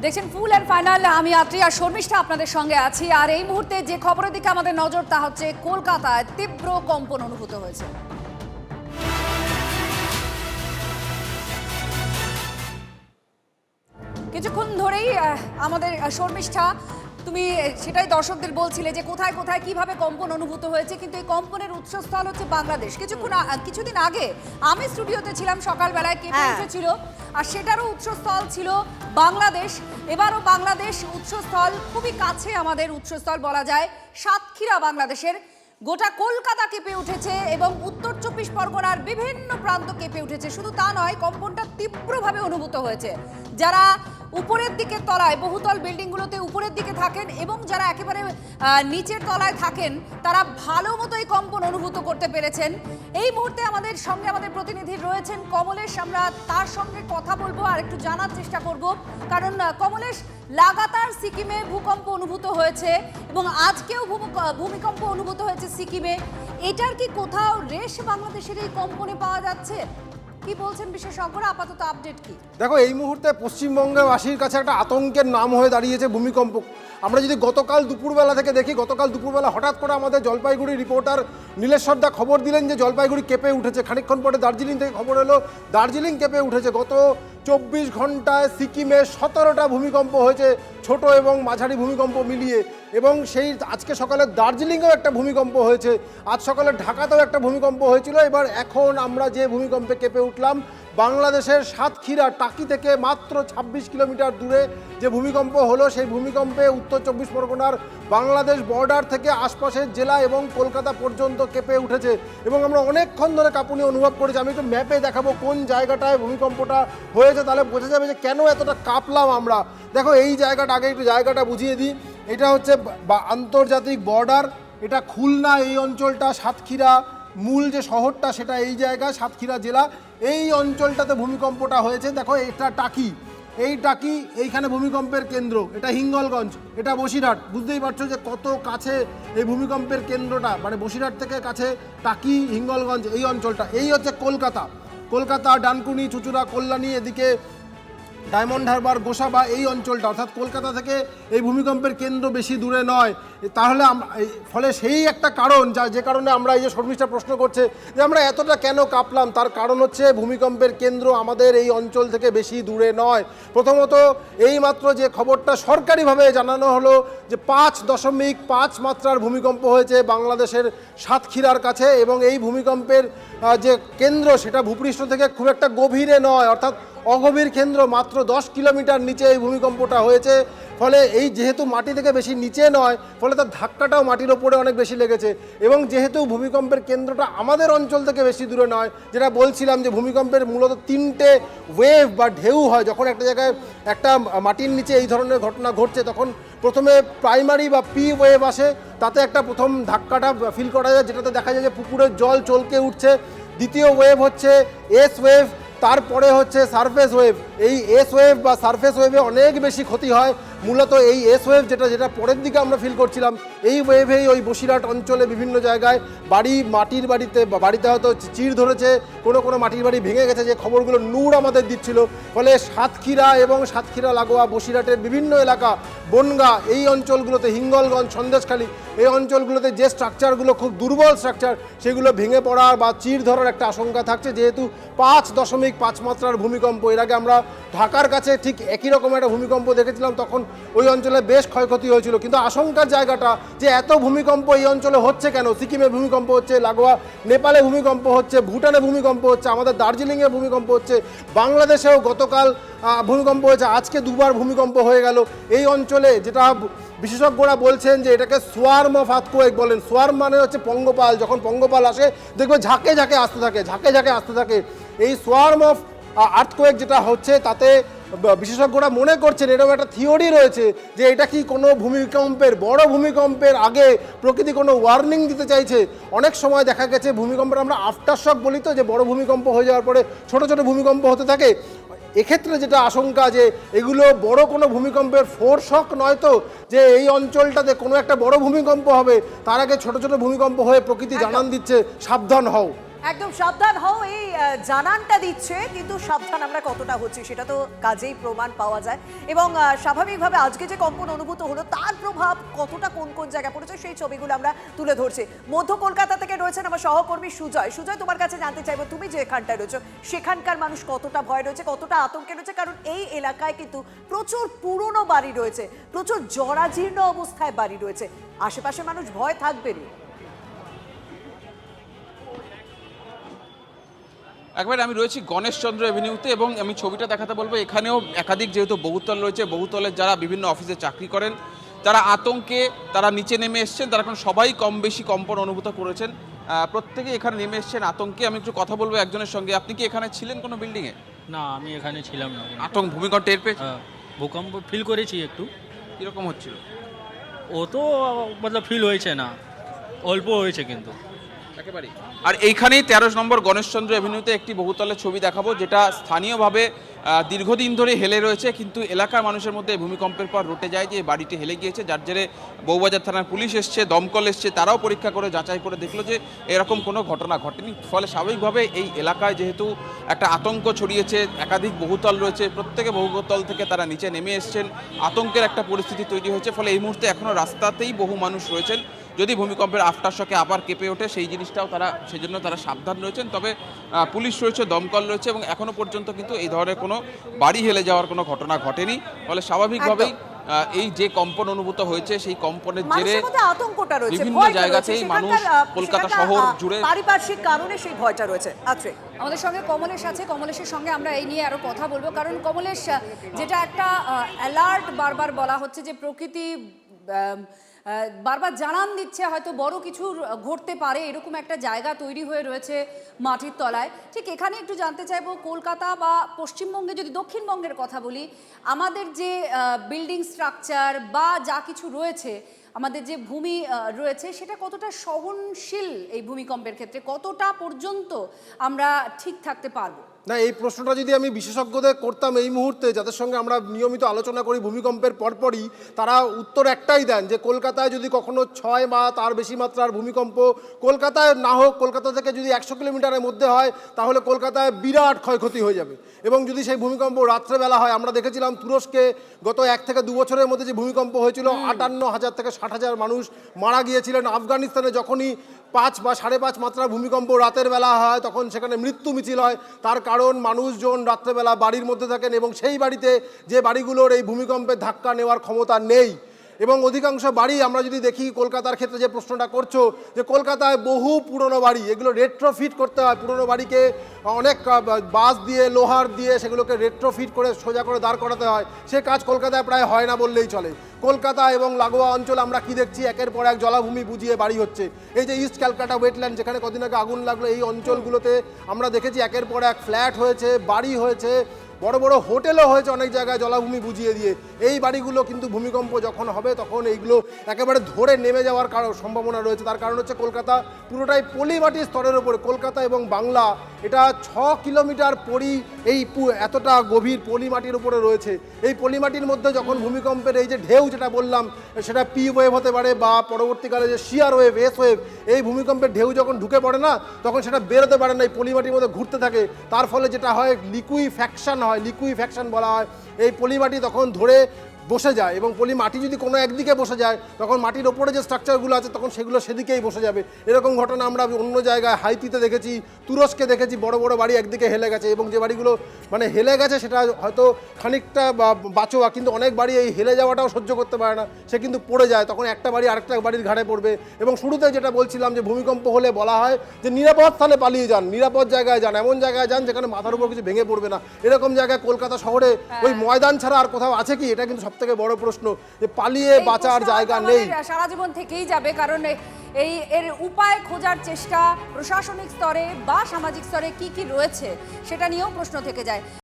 দেখছেন full and final. আমি আত্রি আর শর্মিষ্ঠা আপনাদের সঙ্গে আছি। আর এই মুহূর্তে যে খবরের দিকে আমাদের নজর তা হচ্ছে কলকাতায় তীব্র কম্পন অনুভূত হয়েছে। কিছুক্ষণ ধরেই আমাদের শর্মিষ্ঠা তুমি সেটাই দর্শকদের বলছিলে যে কোথায় কোথায় কিভাবে কম্পন অনুভূত হয়েছে, কিন্তু এই কম্পনের উৎসস্থল হচ্ছে বাংলাদেশ। কিছুদিন আগে আমি স্টুডিওতে ছিলাম, সকালবেলায় কেঁপে উঠেছিল, আর সেটারও উৎসস্থল ছিল বাংলাদেশ। এবারও বাংলাদেশ উৎসস্থল, খুবই কাছে আমাদের উৎসস্থল বলা যায় সাতক্ষীরা বাংলাদেশের। গোটা কলকাতা কেঁপে উঠেছে এবং উত্তর 24 পরগনার বিভিন্ন প্রান্ত কেঁপে উঠেছে। শুধু তা নয়, কম্পনটা তীব্রভাবে অনুভূত হয়েছে। যারা উপরের দিকে তলায়, বহুতল বিল্ডিংগুলোতে উপরের দিকে থাকেন এবং যারা একেবারে নিচের তলায় থাকেন, তারা ভালো মতো এই কম্পন অনুভূত করতে পেরেছেন। এই মুহূর্তে আমাদের সঙ্গে আমাদের প্রতিনিধি রয়েছেন কমলেশ। আমরা তার সঙ্গে কথা বলবো আর একটু জানার চেষ্টা করব, কারণ কমলেশ, লাগাতার সিকিমে ভূকম্প অনুভূত হয়েছে এবং আজকেও ভূমিকম্প অনুভূত হয়েছে সিকিমে। এটার কি কোথাও রেশ বাংলাদেশের এই কম্পনে পাওয়া যাচ্ছে? কি বলছেন বিশেষজ্ঞরা? আপাতত আপডেট কি? দেখো, এই মুহূর্তে পশ্চিমবঙ্গবাসীর কাছে একটা আতঙ্কের নাম হয়ে দাঁড়িয়েছে ভূমিকম্প। আমরা যদি গতকাল দুপুরবেলা থেকে দেখি, গতকাল দুপুরবেলা হঠাৎ করে আমাদের জলপাইগুড়ি রিপোর্টার নীলেশ্বর দা খবর দিলেন যে জলপাইগুড়ি কেঁপে উঠেছে। খানিকক্ষণ পরে দার্জিলিং থেকে খবর এলো দার্জিলিং কেঁপে উঠেছে। গত 24 ঘন্টায় সিকিমে 17টা ভূমিকম্প হয়েছে, ছোট এবং মাঝারি ভূমিকম্প মিলিয়ে। এবং সেই আজকে সকালে দার্জিলিংয়েও একটা ভূমিকম্প হয়েছে, আজ সকালে ঢাকাতেও একটা ভূমিকম্প হয়েছিল। এখন আমরা যে ভূমিকম্পে কেঁপে উঠলাম, বাংলাদেশের সাতক্ষীরা টাকি থেকে মাত্র 26 কিলোমিটার দূরে যে ভূমিকম্প হলো, সেই ভূমিকম্পে উত্তর 24 পরগনার বাংলাদেশ বর্ডার থেকে আশপাশের জেলা এবং কলকাতা পর্যন্ত কেঁপে উঠেছে। এবং আমরা অনেকক্ষণ ধরে কাঁপুনি অনুভব করেছি। আমি একটু ম্যাপে দেখাবো কোন জায়গাটায় ভূমিকম্পটা হয়েছে, তাহলে বোঝা যাবে যে কেন এতটা কাঁপলাম আমরা। দেখো, এই জায়গাটা, আগে একটু জায়গাটা বুঝিয়ে দিই। এটা হচ্ছে আন্তর্জাতিক বর্ডার, এটা খুলনা এই অঞ্চলটা, সাতক্ষীরা মূল যে শহরটা সেটা এই জায়গায়, সাতক্ষীরা জেলা। এই অঞ্চলটাতে ভূমিকম্পটা হয়েছে। দেখো, এটা টাকি, এই টাকি, এইখানে ভূমিকম্পের কেন্দ্র। এটা হিঙ্গলগঞ্জ, এটা বসিরহাট। বুঝতেই পারছো যে কত কাছে এই ভূমিকম্পের কেন্দ্রটা, মানে বসিরহাট থেকে কাছে টাকি, হিঙ্গলগঞ্জ এই অঞ্চলটা। এই হচ্ছে কলকাতা, কলকাতা ডানকুনি, চুঁচুড়া, কল্যাণী, এদিকে ডায়মন্ড হারবার, গোসাবা এই অঞ্চলটা। অর্থাৎ কলকাতা থেকে এই ভূমিকম্পের কেন্দ্র বেশি দূরে নয়। তাহলে ফলে সেই একটা কারণ, যে কারণে আমরা, এই যে শর্মিষ্ঠা প্রশ্ন করছে যে আমরা এতটা কেন কাঁপলাম, তার কারণ হচ্ছে ভূমিকম্পের কেন্দ্র আমাদের এই অঞ্চল থেকে বেশি দূরে নয়। প্রথমত, এই মাত্র যে খবরটা সরকারিভাবে জানানো হলো যে 5.5 মাত্রার ভূমিকম্প হয়েছে বাংলাদেশের সাতক্ষীরার কাছে। এবং এই ভূমিকম্পের যে কেন্দ্র সেটা ভূপৃষ্ঠ থেকে খুব একটা গভীরে নয়, অর্থাৎ অগভীর কেন্দ্র, মাত্র 10 কিলোমিটার নিচে এই ভূমিকম্পটা হয়েছে। ফলে এই যেহেতু মাটি থেকে বেশি নিচে নয়, ফলে তার ধাক্কাটাও মাটির ওপরে অনেক বেশি লেগেছে। এবং যেহেতু ভূমিকম্পের কেন্দ্রটা আমাদের অঞ্চল থেকে বেশি দূরে নয়, যেটা বলছিলাম যে ভূমিকম্পের মূলত 3টে ওয়েভ বা ঢেউ হয়। যখন একটা জায়গায় একটা মাটির নিচে এই ধরনের ঘটনা ঘটছে, তখন প্রথমে প্রাইমারি বা পি ওয়েভ আসে, তাতে একটা প্রথম ধাক্কাটা ফিল করা যায়, যেটাতে দেখা যায় যে পুকুরের জল চলকে উঠছে। দ্বিতীয় ওয়েভ হচ্ছে এস ওয়েভ, তারপরে হচ্ছে সারফেস ওয়েভ। এই এস ওয়েভ বা সারফেস ওয়েভে অনেক বেশি ক্ষতি হয়। মূলত এই এস ওয়েভ যেটা পরের দিকে আমরা ফিল করছিলাম, এই ওয়েভেই ওই বসিরহাট অঞ্চলে বিভিন্ন জায়গায় মাটির বাড়িতে হয়তো চির ধরেছে, কোনো মাটির বাড়ি ভেঙে গেছে, যে খবরগুলো নূর আমাদের দিচ্ছিল। ফলে সাতক্ষীরা এবং সাতক্ষীরা লাগোয়া বসিরহাটের বিভিন্ন এলাকা, বনগাঁ এই অঞ্চলগুলোতে, হিঙ্গলগঞ্জ, সন্দেশখালী এই অঞ্চলগুলোতে যে স্ট্রাকচারগুলো খুব দুর্বল স্ট্রাকচার, সেগুলো ভেঙে পড়ার বা চির ধরার একটা আশঙ্কা থাকছে। যেহেতু 5.5 মাত্রার ভূমিকম্প, এর আগে আমরা ঢাকার কাছে ঠিক একই রকম একটা ভূমিকম্প দেখেছিলাম, তখন ওই অঞ্চলে বেশ ক্ষয়ক্ষতি হয়েছিল। কিন্তু আশঙ্কার জায়গাটা যে এত ভূমিকম্প এই অঞ্চলে হচ্ছে কেন? সিকিমে ভূমিকম্প হচ্ছে, লাগোয়া নেপালে ভূমিকম্প হচ্ছে, ভুটানে ভূমিকম্প হচ্ছে, আমাদের দার্জিলিংয়ে ভূমিকম্প হচ্ছে, বাংলাদেশেও গতকাল ভূমিকম্প হয়েছে, আজকে দুবার ভূমিকম্প হয়ে গেল এই অঞ্চলে। যেটা বিশেষজ্ঞরা বলছেন যে এটাকে সোয়ার্ম অফ আর্থকোয়েক বলেন। সোয়ার্ম মানে হচ্ছে পঙ্গপাল। যখন পঙ্গপাল আসে দেখবে ঝাঁকে ঝাঁকে আসতে থাকে। এই সোয়ার্ম অফ আর্থকোয়েক যেটা হচ্ছে, তাতে বিশেষজ্ঞরা মনে করছেন, এরকম একটা থিওরি রয়েছে যে এটা কি কোনো বড় ভূমিকম্পের আগে প্রকৃতি কোনো ওয়ার্নিং দিতে চাইছে। অনেক সময় দেখা গেছে ভূমিকম্পের আমরা আফটার শক বলি, তো যে বড় ভূমিকম্প হয়ে যাওয়ার পরে ছোট ছোট ভূমিকম্প হতে থাকে। এক্ষেত্রে যেটা আশঙ্কা, যে এগুলো বড় কোনো ভূমিকম্পের ফোরশক নয়, তো যে এই অঞ্চলটাতে কোনো একটা বড় ভূমিকম্প হবে, তার আগে ছোট ছোট ভূমিকম্প হয়ে প্রকৃতি জানান দিচ্ছে সাবধান হও। একদম সাবধান হও, এই জানানটা দিচ্ছে, কিন্তু সাবধান আমরা কতটা হচ্ছি সেটা তো কাজেই প্রমাণ পাওয়া যায়। এবং স্বাভাবিকভাবে আজকে যে কম্পন অনুভূত হলো তার প্রভাব কতটা কোন কোন জায়গায় পড়েছে সেই ছবিগুলো আমরা তুলে ধরছি। মধ্য কলকাতা থেকে রয়েছেন আমার সহকর্মী সুজয়। সুজয়, তোমার কাছে জানতে চাইবো, তুমি যে এখানটায় রয়েছো সেখানকার মানুষ কতটা ভয় রয়েছে, কতটা আতঙ্কে রয়েছে? কারণ এই এলাকায় কিন্তু প্রচুর পুরনো বাড়ি রয়েছে, প্রচুর জরাজীর্ণ অবস্থায় বাড়ি রয়েছে, আশেপাশে মানুষ ভয় থাকবেনই। একবার আমি রয়েছি গণেশচন্দ্র এভিনিউতে এবং আমি ছবিটা দেখাতে বলবো। এখানেও একাধিক যেহেতু বহুতল রয়েছে, বহুতলের যারা বিভিন্ন অফিসে চাকরি করেন তারা আতঙ্কে তারা নিচে নেমে এসছেন। তারা এখন সবাই কম বেশি কম্পন অনুভূত করেছেন, প্রত্যেকে এখানে নেমে এসছেন আতঙ্কে। আমি একটু কথা বলবো একজনের সঙ্গে। আপনি কি এখানে ছিলেন কোনো বিল্ডিংয়ে? না, আমি এখানে ছিলাম না। আতঙ্ক ভূমিকম্প টের পেয়েছেন? হ্যাঁ, ভূকম্প ফিল করেছি একটু। কীরকম হচ্ছিল? ও তো মতলব ফিল হয়েছে না, অল্প হয়েছে কিন্তু। একেবারেই। আর এইখানেই 13 নম্বর গণেশচন্দ্র এভিনিউতে একটি বহুতলের ছবি দেখাবো, যেটা স্থানীয়ভাবে দীর্ঘদিন ধরে হেলে রয়েছে, কিন্তু এলাকার মানুষের মধ্যে ভূমিকম্পের পর রটে যায় যে বাড়িটি হেলে গিয়েছে, যার জেরে বউবাজার থানার পুলিশ এসছে, দমকল এসছে, তারাও পরীক্ষা করে যাচাই করে দেখলো যে এরকম কোনো ঘটনা ঘটেনি। ফলে স্বাভাবিকভাবে এই এলাকায় যেহেতু একটা আতঙ্ক ছড়িয়েছে, একাধিক বহুতল রয়েছে, প্রত্যেকে বহুতল থেকে তারা নিচে নেমে এসছেন, আতঙ্কের একটা পরিস্থিতি তৈরি হয়েছে। ফলে এই মুহূর্তে এখনও রাস্তাতেই বহু মানুষ রয়েছেন। যদি ভূমিকম্পের আফটার শকে আবার কেঁপে ওঠে সেই জিনিসটাও সেজন্য তারা সাবধান রয়েছেন। তবে পুলিশ রয়েছে, দমকল রয়েছে এবং এখনো পর্যন্ত কিন্তু এই ধরনের কোনো বাড়ি হেলে যাওয়ার কোনো ঘটনা ঘটেনি। ফলে স্বাভাবিকভাবেই এই যে কম্পন অনুভূত হয়েছে সেই কম্পনের জেরে আতঙ্কটা রয়েছে, বিভিন্ন জায়গাতেই মানুষ কলকাতা শহর জুড়ে পারিপার্শ্বিক কারণে সেই ভয়টা রয়েছে। আচ্ছা, আমাদের সঙ্গে কমলেশ আছে, কমলেশের সঙ্গে আমরা এই নিয়ে আরো কথা বলবো। কারণ কমলেশ, যেটা একটা অ্যালার্ট বারবার বলা হচ্ছে যে প্রকৃতি বারবার জানান দিচ্ছে হয়তো বড় কিছু ঘটতে পারে, এরকম একটা জায়গা তৈরি হয়ে রয়েছে মাটির তলায়। ঠিক এখানে একটু জানতে চাইবো, কলকাতা বা পশ্চিমবঙ্গে যদি দক্ষিণবঙ্গের কথা বলি, আমাদের যে বিল্ডিং স্ট্রাকচার বা যা কিছু রয়েছে, আমাদের যে ভূমি রয়েছে, সেটা কতটা সহনশীল এই ভূমিকম্পের ক্ষেত্রে, কতটা পর্যন্ত আমরা ঠিক থাকতে পারবো? না, এই প্রশ্নটা যদি আমি বিশেষজ্ঞদের করতাম এই মুহূর্তে, যাদের সঙ্গে আমরা নিয়মিত আলোচনা করি ভূমিকম্পের পরপরই, তারা উত্তর একটাই দেন যে কলকাতায় যদি কখনো 6 বা তার বেশি মাত্রার ভূমিকম্প কলকাতায় না হোক, কলকাতা থেকে যদি 100 কিলোমিটারের মধ্যে হয়, তাহলে কলকাতায় বিরাট ক্ষয়ক্ষতি হয়ে যাবে। এবং যদি সেই ভূমিকম্প রাত্রেবেলা হয়, আমরা দেখেছিলাম তুরস্কে গত 1 থেকে 2 বছরের মধ্যে যে ভূমিকম্প হয়েছিল, 58,000 থেকে 60,000 মানুষ মারা গিয়েছিলেন। আফগানিস্তানে যখনই 5 বা 5.5 মাত্রার ভূমিকম্প রাতের বেলা হয়, তখন সেখানে মৃত্যু মিছিল হয়। তার কারণ মানুষজন রাত্রেবেলা বাড়ির মধ্যে থাকেন এবং সেই বাড়িতে যে বাড়িগুলোর এই ভূমিকম্পের ধাক্কা নেওয়ার ক্ষমতা নেই। এবং অধিকাংশ বাড়ি আমরা যদি দেখি, কলকাতার ক্ষেত্রে যে প্রশ্নটা করছো, যে কলকাতায় বহু পুরনো বাড়ি, এগুলো রেট্রোফিট করতে হয়। পুরনো বাড়িকে অনেক বাঁশ দিয়ে, লোহার দিয়ে সেগুলোকে রেট্রোফিট করে সোজা করে দাঁড় করাতে হয়। সে কাজ কলকাতায় প্রায় হয় না বললেই চলে। কলকাতা এবং লাগোয়া অঞ্চল আমরা কি দেখছি, একের পর এক জলাভূমি বুঝিয়ে বাড়ি হচ্ছে। এই যে ইস্ট ক্যালকাটা ওয়েটল্যান্ড, যেখানে কদিন আগে আগুন লাগলো, এই অঞ্চলগুলোতে আমরা দেখেছি একের পর এক ফ্ল্যাট হয়েছে, বাড়ি হয়েছে, বড় বড় হোটেলও হয়েছে অনেক জায়গায় জলাভূমি বুঝিয়ে দিয়ে। এই বাড়িগুলো কিন্তু ভূমিকম্প যখন হবে তখন এইগুলো একেবারে ধরে নেমে যাওয়ার সম্ভাবনা রয়েছে। তার কারণ হচ্ছে কলকাতা পুরোটাই পলিমাটির স্তরের উপরে। কলকাতা এবং বাংলা এটা 6 কিলোমিটার এই এতটা গভীর পলিমাটির উপরে রয়েছে। এই পলিমাটির মধ্যে যখন ভূমিকম্পের এই যে ঢেউ যেটা বললাম, সেটা পি ওয়েভ হতে পারে বা পরবর্তীকালে যে শিয়ার ওয়েভ, এস ওয়েভ, এই ভূমিকম্পের ঢেউ যখন ঢুকে পড়ে না, তখন সেটা বেরোতে পারে না, এই পলিমাটির মধ্যে ঘুরতে থাকে। তার ফলে যেটা হয় লিকুইফ্যাকশন হয়, লিকুইফ্যাকশন বলা হয়। এই পলিমাটি তখন ধরে বসে যায় এবং মাটি যদি কোনো একদিকে বসে যায়, তখন মাটির ওপরে যে স্ট্রাকচারগুলো আছে তখন সেগুলো সেদিকেই বসে যাবে। এরকম ঘটনা আমরা অন্য জায়গায় হাইতিতে দেখেছি, তুরস্কে দেখেছি, বড় বড় বাড়ি একদিকে হেলে গেছে। এবং যে বাড়িগুলো মানে হেলে গেছে সেটা হয়তো খানিকটা বাঁচোয়া, কিন্তু অনেক বাড়ি এই হেলে যাওয়াটাও সহ্য করতে পারে না, সে কিন্তু পড়ে যায়। তখন একটা বাড়ি আরেকটা বাড়ির ঘাড়ে পড়বে। এবং শুরুতে যেটা বলছিলাম যে ভূমিকম্প হলে বলা হয় যে নিরাপদ স্থানে পালিয়ে যান, নিরাপদ জায়গায় যান, এমন জায়গায় যান যেখানে মাথার উপর কিছু ভেঙে পড়বে না। এরকম জায়গায় কলকাতা শহরে ওই ময়দান ছাড়া আর কোথাও আছে কি? এটা কিন্তু সবথেকে বড় প্রশ্ন, যে পালিয়ে বাঁচার জায়গা নেই। সারা জীবন থেকেই যাবে, কারণ এর উপায় খোঁজার চেষ্টা প্রশাসনিক স্তরে বা সামাজিক স্তরে কি কি রয়েছে সেটা নিয়েও প্রশ্ন থেকে যায়।